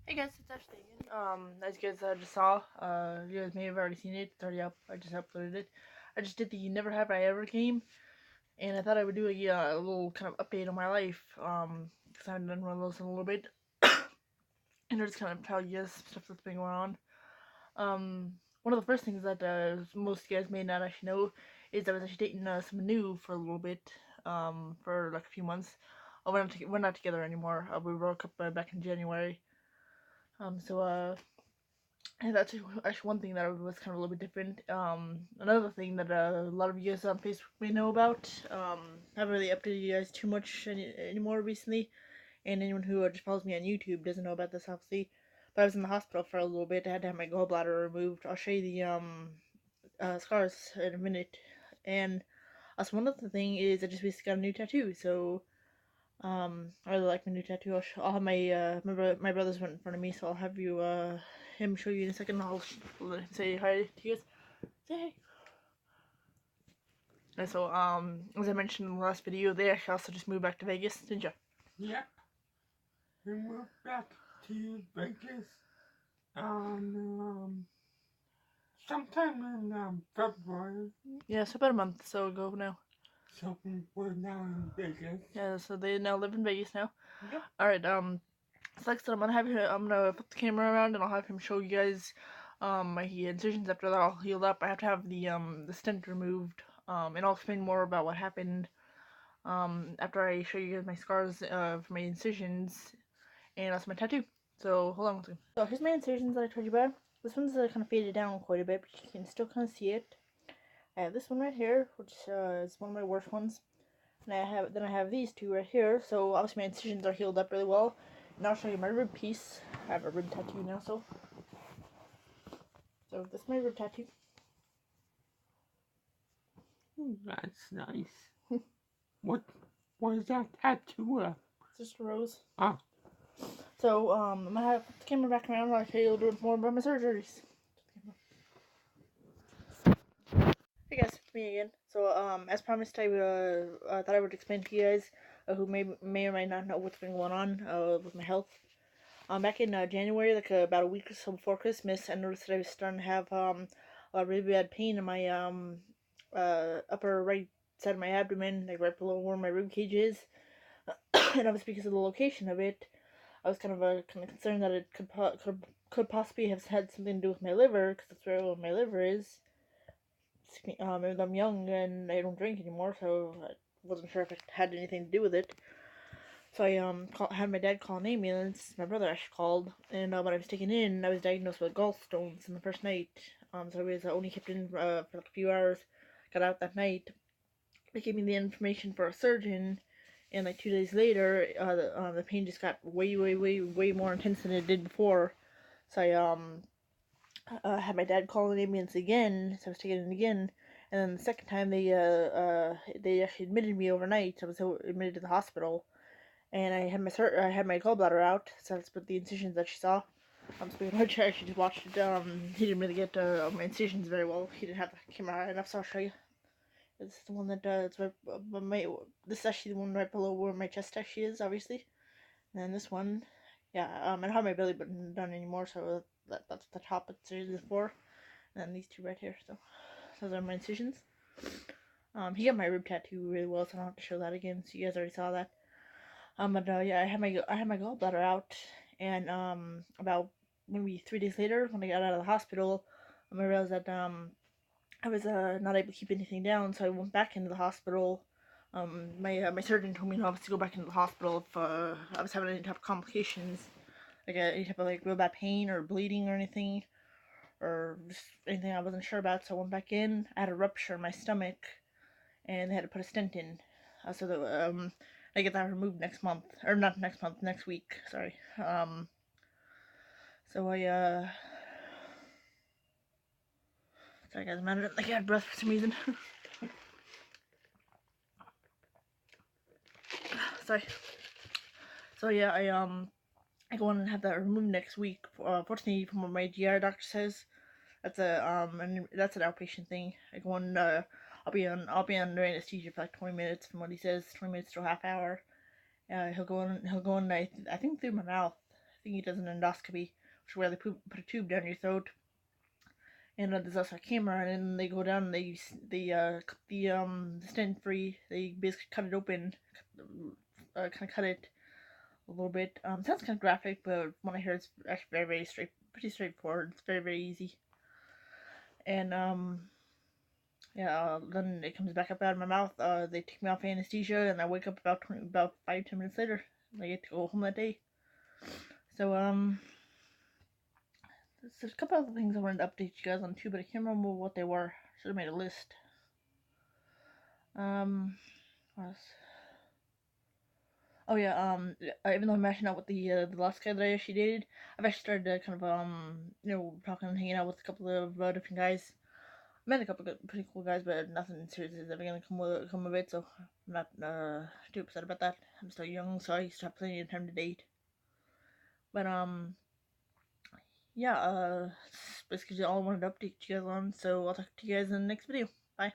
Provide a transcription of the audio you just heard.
Hey guys, it's Ashley again. As you guys just saw, you guys may have already seen it. It's already up. I just uploaded it. I just did the Never Have I Ever game, and I thought I would do a little kind of update on my life. Because I haven't done one of those in a little bit, and I just kind of tell you guys some stuff that's been going on. One of the first things that most of you guys may not actually know is I was actually dating someone new for a little bit. For like a few months. We're not together anymore. We broke up back in January. And that's actually one thing that was kind of a little bit different. Another thing that a lot of you guys on Facebook may know about. Haven't really updated you guys too much anymore recently, and anyone who just follows me on YouTube doesn't know about this, obviously. But I was in the hospital for a little bit. I had to have my gallbladder removed. I'll show you the scars in a minute. And also one other thing is I just basically got a new tattoo. So I really like my new tattoo. I'll have my brother's right in front of me, so I'll have him show you in a second. I'll let him say hi to you guys. Say hey. And so as I mentioned in the last video, they actually also just moved back to Vegas, didn't you? Yep. We moved back to Vegas on sometime in February. Yeah, so about a month or so ago now. So we're now in Vegas. Yeah, so they now live in Vegas now. Yep. Alright, so like I said, I'm gonna put the camera around and I'll have him show you guys my incisions after they're all healed up. I have to have the stent removed. And I'll explain more about what happened after I show you guys my scars for my incisions and also my tattoo. So hold on one second. So here's my incisions that I told you about. This one's kind of faded down quite a bit, but you can still kind of see it. I have this one right here, which is one of my worst ones. And I have these two right here. So obviously my incisions are healed up really well. And I'll show you my rib piece. I have a rib tattoo now, so this is my rib tattoo. That's nice. What is that tattoo? It's just a rose. Oh. So I'm gonna have put the camera back around and I'll tell you a little bit more about my surgeries. Hey guys, it's me again. So as promised, I thought I would explain to you guys who may or may not know what's been going on with my health. Back in January, like about a week or so before Christmas, I noticed that I was starting to have a really bad pain in my upper right side of my abdomen, like right below where my rib cage is. And obviously because of the location of it, I was kind of concerned that it could possibly have had something to do with my liver, because that's where my liver is. I'm young and I don't drink anymore, so I wasn't sure if it had anything to do with it. So I had my dad call an ambulance. My brother actually called, and when I was taken in, I was diagnosed with gallstones in the first night. So I was only kept in for like a few hours. Got out that night. They gave me the information for a surgeon, and like 2 days later, the pain just got way more intense than it did before. So I had my dad call an ambulance again, so I was taken in again. And then the second time, they actually admitted me overnight. I was admitted to the hospital. And I had my gallbladder out, so that's what the incisions that she saw. Speaking of which, I actually just watched it. He didn't really get my incisions very well. He didn't have the camera high enough, so I'll show you. This is the one that it's right. This is actually the one right below where my chest actually is, obviously. And then this one, yeah. I don't have my belly button done anymore, so that's the top it's really for. And then these two right here. So those are my incisions. He got my rib tattoo really well, so I don't have to show that again. So you guys already saw that. But yeah, I had my gallbladder out, and about maybe 3 days later, when I got out of the hospital, I realized that I was not able to keep anything down, so I went back into the hospital. My surgeon told me not to go back into the hospital if I was having any type of complications, like any type of like real bad pain or bleeding or anything, or just anything I wasn't sure about. So I went back in. I had a rupture in my stomach, and they had to put a stent in. So that I get that removed next month, or not next month, next week. Sorry. So I sorry guys, I'm out of like I had breath for some reason. Sorry. So yeah, I go on and have that removed next week. Fortunately, from what my GI doctor says, that's that's an outpatient thing. I go on. I'll be under anesthesia for like 20 minutes from what he says, 20 minutes to a half hour. He'll go in. I think through my mouth. I think he does an endoscopy, which is where they put a tube down your throat. And there's also a camera, and then they go down and they cut the stent free. They basically cut it open, kind of cut it a little bit. Sounds kind of graphic, but when I hear it's actually pretty straightforward. It's very easy. And yeah, then it comes back up out of my mouth. They take me off anesthesia, and I wake up about 5-10 minutes later. I get to go home that day. So there's a couple other things I wanted to update you guys on too, but I can't remember what they were. Should have made a list. What else? Oh yeah, even though I'm mashing out with the last guy that I actually dated, I've actually started to kind of talking and hanging out with a couple of different guys. Met a couple of pretty cool guys, but nothing serious is ever gonna come of it. So I'm not too upset about that. I'm still young, so I still have plenty of time to date. But yeah, that's basically all I wanted to update you guys on. So I'll talk to you guys in the next video. Bye.